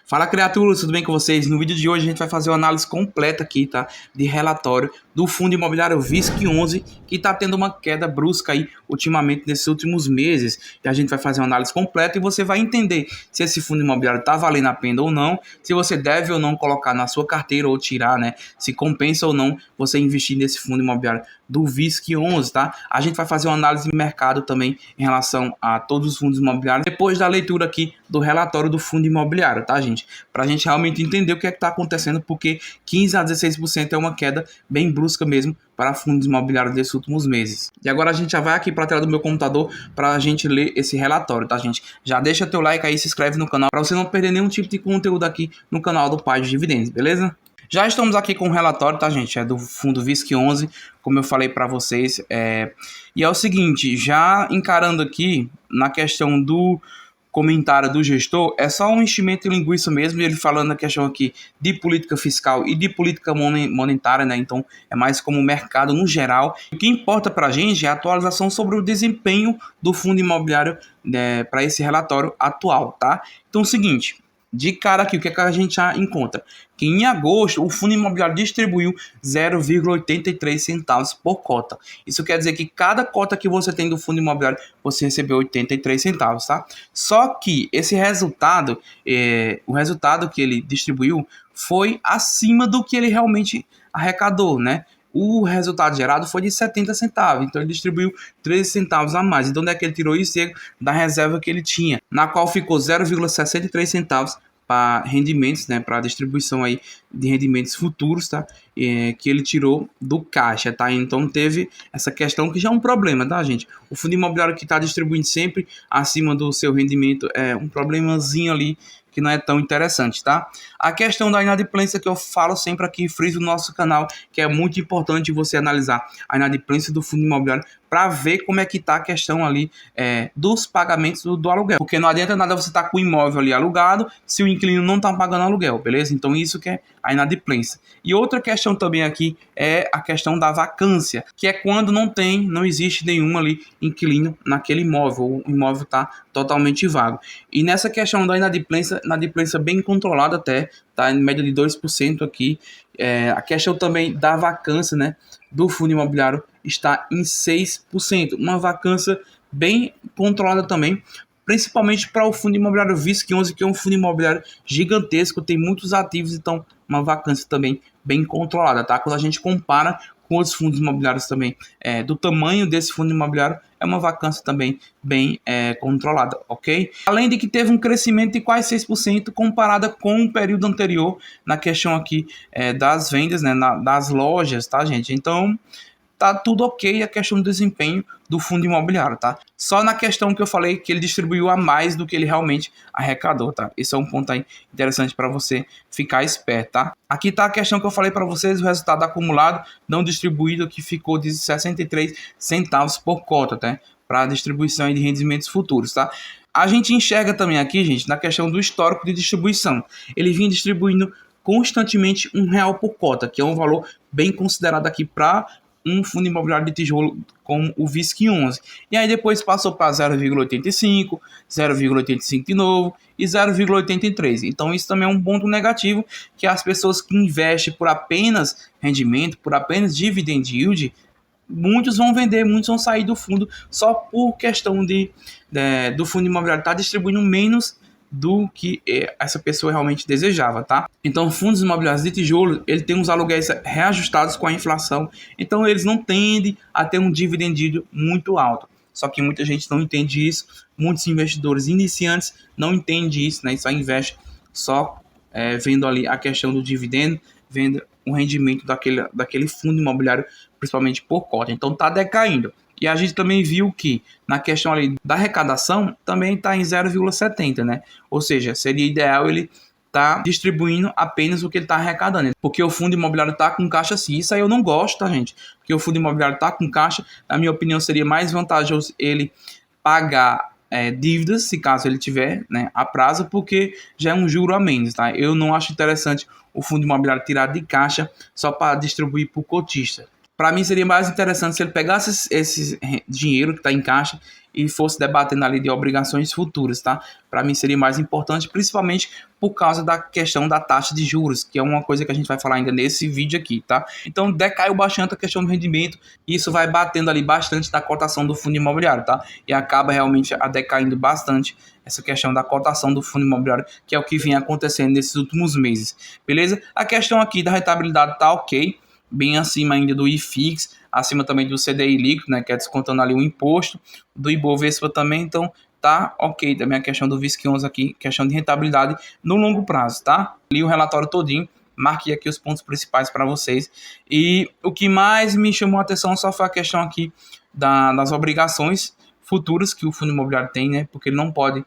Fala, criaturas, tudo bem com vocês? No vídeo de hoje a gente vai fazer uma análise completa aqui, tá? De relatório do fundo imobiliário VISC11, que está tendo uma queda brusca aí ultimamente nesses últimos meses. E a gente vai fazer uma análise completa e você vai entender se esse fundo imobiliário está valendo a pena ou não, se você deve ou não colocar na sua carteira ou tirar, né? Se compensa ou não você investir nesse fundo imobiliário do VISC11, tá? A gente vai fazer uma análise de mercado também em relação a todos os fundos imobiliários, depois da leitura aqui do relatório do fundo imobiliário, tá, gente? Para a gente realmente entender o que é que está acontecendo, porque 15 a 16% é uma queda bem brusca mesmo para fundos imobiliários desses últimos meses. E agora a gente já vai aqui para a tela do meu computador para a gente ler esse relatório, tá, gente? Já deixa teu like aí, se inscreve no canal para você não perder nenhum tipo de conteúdo aqui no canal do Pai de Dividendos, beleza? Já estamos aqui com o relatório, tá, gente? É do fundo VISC11, como eu falei para vocês. E é o seguinte, já encarando aqui na questão do comentário do gestor, é só um enchimento de linguiça mesmo, ele falando na questão aqui de política fiscal e de política monetária, né? Então é mais como o mercado no geral. O que importa para a gente é a atualização sobre o desempenho do fundo imobiliário, né, para esse relatório atual, tá? Então é o seguinte, de cara aqui, o que é que a gente já encontra? Que em agosto o fundo imobiliário distribuiu 0,83 centavos por cota. Isso quer dizer que cada cota que você tem do fundo imobiliário, você recebeu 83 centavos, tá? Só que esse resultado, o resultado que ele distribuiu foi acima do que ele realmente arrecadou, né? O resultado gerado foi de 70 centavos, então ele distribuiu 13 centavos a mais. Então onde é que ele tirou isso? Da reserva que ele tinha, na qual ficou 0,63 centavos para rendimentos, né, para distribuição aí de rendimentos futuros, tá? Que ele tirou do caixa, tá? Então teve essa questão que já é um problema, tá, gente? O fundo imobiliário que está distribuindo sempre acima do seu rendimento é um problemazinho ali que não é tão interessante, tá? A questão da inadimplência que eu falo sempre aqui, friso no nosso canal, que é muito importante você analisar a inadimplência do fundo imobiliário para ver como é que tá a questão ali dos pagamentos do aluguel. Porque não adianta nada você estar com o imóvel ali alugado se o inquilino não está pagando aluguel, beleza? Então isso que é a inadimplência. E outra questão também aqui é a questão da vacância, que é quando não existe nenhum ali inquilino naquele imóvel, o imóvel está totalmente vago. E nessa questão da inadimplência bem controlada até, tá em média de 2% aqui. A questão também da vacância, né, do fundo imobiliário está em 6%, uma vacância bem controlada também, principalmente para o fundo imobiliário VISC11, que é um fundo imobiliário gigantesco, tem muitos ativos, então uma vacância também bem controlada, tá? Quando a gente compara com outros fundos imobiliários também, do tamanho desse fundo imobiliário, é uma vacância também bem controlada, ok? Além de que teve um crescimento de quase 6% comparada com o período anterior, na questão aqui das vendas, né, das lojas, tá, gente? Então tá tudo ok a questão do desempenho do fundo imobiliário, tá? Só na questão que eu falei que ele distribuiu a mais do que ele realmente arrecadou, tá? Esse é um ponto aí interessante para você ficar esperto, tá? Aqui tá a questão que eu falei para vocês, o resultado acumulado não distribuído, que ficou de 63 centavos por cota, tá? Para distribuição de rendimentos futuros, tá? A gente enxerga também aqui, gente, na questão do histórico de distribuição. Ele vinha distribuindo constantemente R$ 1 por cota, que é um valor bem considerado aqui para um fundo imobiliário de tijolo como o VISC11. E aí depois passou para 0,85, 0,85 de novo e 0,83. Então isso também é um ponto negativo, que as pessoas que investem por apenas rendimento, por apenas dividend yield, muitos vão vender, muitos vão sair do fundo só por questão do fundo imobiliário estar distribuindo menos do que essa pessoa realmente desejava, tá? Então, fundos imobiliários de tijolo, ele tem uns aluguéis reajustados com a inflação, então eles não tendem a ter um dividend yield muito alto. Só que muita gente não entende isso, muitos investidores iniciantes não entendem isso, né? E só investe só vendo ali a questão do dividendo, vendo o rendimento daquele fundo imobiliário, principalmente por cota. Então, tá decaindo. E a gente também viu que na questão ali da arrecadação também está em 0,70, né? Ou seja, seria ideal ele tá distribuindo apenas o que ele está arrecadando. Porque o fundo imobiliário está com caixa sim. Isso aí eu não gosto, tá, gente? Porque o fundo imobiliário está com caixa, na minha opinião, seria mais vantajoso ele pagar dívidas, se caso ele tiver, né, a prazo, porque já é um juro a menos, tá? Eu não acho interessante o fundo imobiliário tirar de caixa só para distribuir para o cotista. Para mim seria mais interessante se ele pegasse esse dinheiro que está em caixa e fosse debatendo ali de obrigações futuras, tá? Para mim seria mais importante, principalmente por causa da questão da taxa de juros, que é uma coisa que a gente vai falar ainda nesse vídeo aqui, tá? Então decaiu bastante a questão do rendimento, e isso vai batendo ali bastante da cotação do fundo imobiliário, tá? E acaba realmente decaindo bastante essa questão da cotação do fundo imobiliário, que é o que vem acontecendo nesses últimos meses, beleza? A questão aqui da rentabilidade tá ok, bem acima ainda do IFIX, acima também do CDI líquido, né, que é descontando ali o imposto, do Ibovespa também, então tá ok também a questão do VISC11 aqui, questão de rentabilidade no longo prazo, tá? Li o relatório todinho, marquei aqui os pontos principais para vocês, e o que mais me chamou a atenção só foi a questão aqui das obrigações futuras que o fundo imobiliário tem, né? Porque ele não pode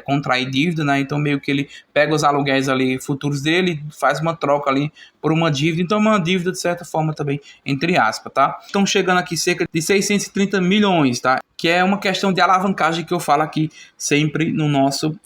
contrair dívida, né? Então meio que ele pega os aluguéis ali futuros dele, faz uma troca ali por uma dívida, então uma dívida de certa forma também, entre aspas, tá? Estão chegando aqui cerca de 630 milhões, tá? Que é uma questão de alavancagem que eu falo aqui sempre no nosso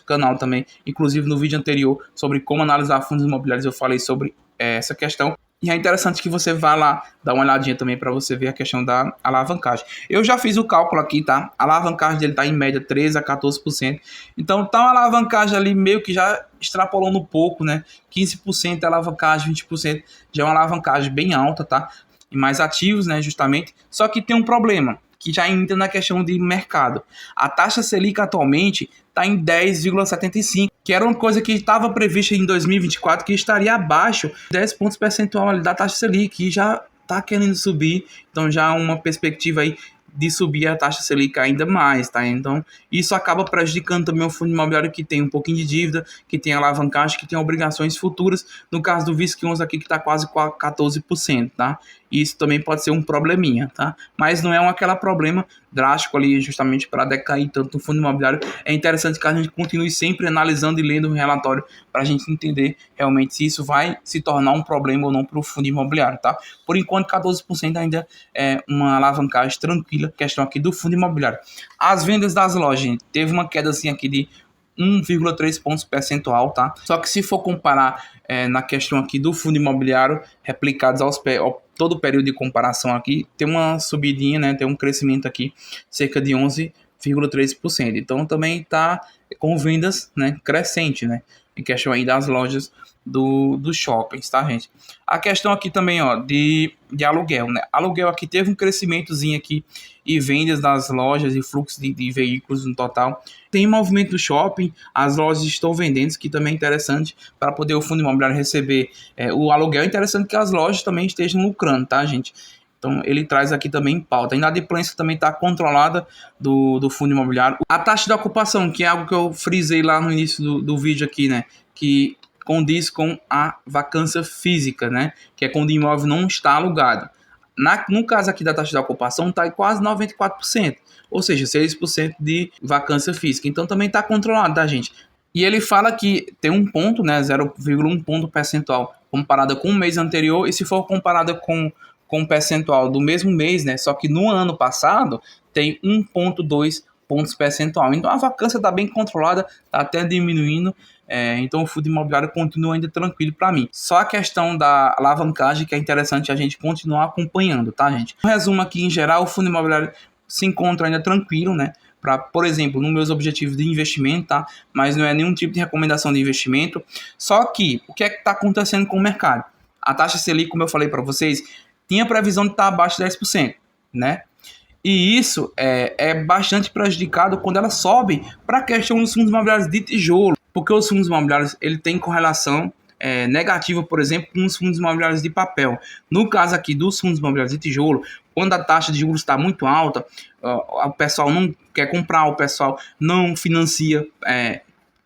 canal também, inclusive no vídeo anterior sobre como analisar fundos imobiliários eu falei sobre essa questão. E é interessante que você vá lá dar uma olhadinha também para você ver a questão da alavancagem. Eu já fiz o cálculo aqui, tá? A alavancagem dele tá em média 13 a 14%. Então tá uma alavancagem ali meio que já extrapolando um pouco, né? 15% é alavancagem, 20% já é uma alavancagem bem alta, tá? E mais ativos, né? Justamente. Só que tem um problema, que já entra na questão de mercado. A taxa Selic atualmente está em 10,75, que era uma coisa que estava prevista em 2024, que estaria abaixo de 10 pontos percentuais da taxa Selic, e já está querendo subir, então já há uma perspectiva aí de subir a taxa Selic ainda mais, tá? Então, isso acaba prejudicando também o fundo imobiliário que tem um pouquinho de dívida, que tem alavancagem, que tem obrigações futuras, no caso do VISC11 aqui que está quase 14%, tá? Isso também pode ser um probleminha, tá? Mas não é aquele problema drástico ali justamente para decair tanto o fundo imobiliário. É interessante que a gente continue sempre analisando e lendo o relatório para a gente entender realmente se isso vai se tornar um problema ou não para o fundo imobiliário, tá? Por enquanto, 14% ainda é uma alavancagem tranquila, questão aqui do fundo imobiliário. As vendas das lojas, gente, teve uma queda assim aqui de 1,3 pontos percentual, tá? Só que se for comparar na questão aqui do fundo imobiliário, replicados ao todo o período de comparação aqui, tem uma subidinha, né? Tem um crescimento aqui, cerca de 11,3%. Então também tá com vendas, né, crescente, né? Em questão aí das lojas dos shoppings, tá, gente? A questão aqui também, ó, de aluguel, né? Aluguel aqui teve um crescimentozinho aqui e vendas das lojas e fluxo de veículos no total. Tem movimento do shopping, as lojas estão vendendo, que também é interessante para poder o fundo imobiliário receber o aluguel. É interessante que as lojas também estejam lucrando, tá, gente? Então ele traz aqui também em pauta. A inadimplência também está controlada do fundo imobiliário. A taxa de ocupação, que é algo que eu frisei lá no início do vídeo aqui, né? Que condiz com a vacância física, né? Que é quando o imóvel não está alugado. No caso aqui da taxa de ocupação, está em quase 94%. Ou seja, 6% de vacância física. Então também está controlado, tá, gente? E ele fala que tem um ponto, né? 0,1 ponto percentual comparada com o mês anterior. E se for comparada com o percentual do mesmo mês, né? Só que no ano passado tem 1,2 pontos percentual. Então a vacância está bem controlada, está até diminuindo. Então o fundo imobiliário continua ainda tranquilo para mim. Só a questão da alavancagem que é interessante a gente continuar acompanhando, tá, gente? Um resumo aqui, em geral, o fundo imobiliário se encontra ainda tranquilo, né? Para, por exemplo, nos meus objetivos de investimento, tá? Mas não é nenhum tipo de recomendação de investimento. Só que, o que é que está acontecendo com o mercado? A taxa Selic, como eu falei para vocês, tinha previsão de estar abaixo de 10%, né? E isso é bastante prejudicado quando ela sobe para a questão dos fundos imobiliários de tijolo, porque os fundos imobiliários ele tem correlação negativa, por exemplo, com os fundos imobiliários de papel. No caso aqui dos fundos imobiliários de tijolo, quando a taxa de juros está muito alta, o pessoal não quer comprar, o pessoal não financia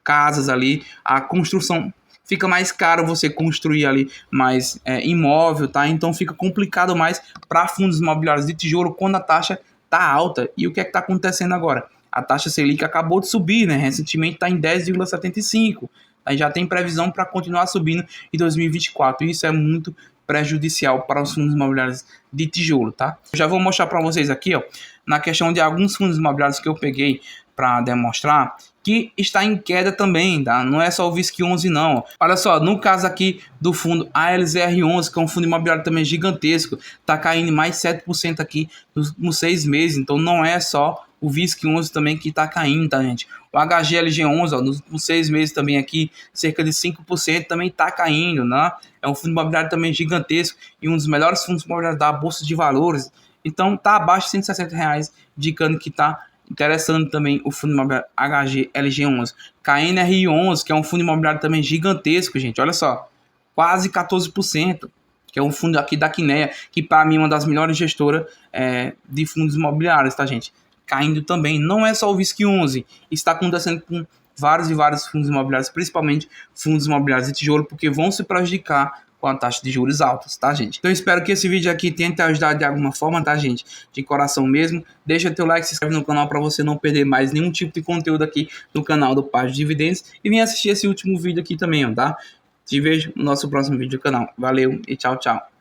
casas ali, a construção fica mais caro você construir ali mais imóvel, tá? Então fica complicado mais para fundos imobiliários de tijolo quando a taxa tá alta. E o que é que tá acontecendo agora? A taxa Selic acabou de subir, né? Recentemente está em 10,75. Aí já tem previsão para continuar subindo em 2024. E isso é muito prejudicial para os fundos imobiliários de tijolo, tá? Eu já vou mostrar para vocês aqui, ó, na questão de alguns fundos imobiliários que eu peguei para demonstrar que está em queda também, tá? Não é só o VISC11 não. Olha só, no caso aqui do fundo ALZR11, que é um fundo imobiliário também gigantesco, tá caindo mais 7% aqui nos 6 meses, então não é só o VISC11 também que tá caindo, tá, gente? O HGLG11, ó, nos últimos 6 meses também aqui, cerca de 5% também tá caindo, né? É um fundo imobiliário também gigantesco e um dos melhores fundos imobiliários da Bolsa de Valores. Então tá abaixo de R$ 160, indicando que tá interessando também o fundo imobiliário HGLG11. KNRI11, que é um fundo imobiliário também gigantesco, gente. Olha só, quase 14%. Que é um fundo aqui da Kinea, que para mim é uma das melhores gestoras de fundos imobiliários, tá, gente? Caindo também. Não é só o VISC11, está acontecendo com vários e vários fundos imobiliários, principalmente fundos imobiliários de tijolo, porque vão se prejudicar com a taxa de juros altas, tá, gente? Então eu espero que esse vídeo aqui tenha te ajudado de alguma forma, tá, gente? De coração mesmo. Deixa teu like, se inscreve no canal para você não perder mais nenhum tipo de conteúdo aqui no canal do Página de Dividendos. E vem assistir esse último vídeo aqui também, ó, tá? Te vejo no nosso próximo vídeo do canal. Valeu e tchau, tchau.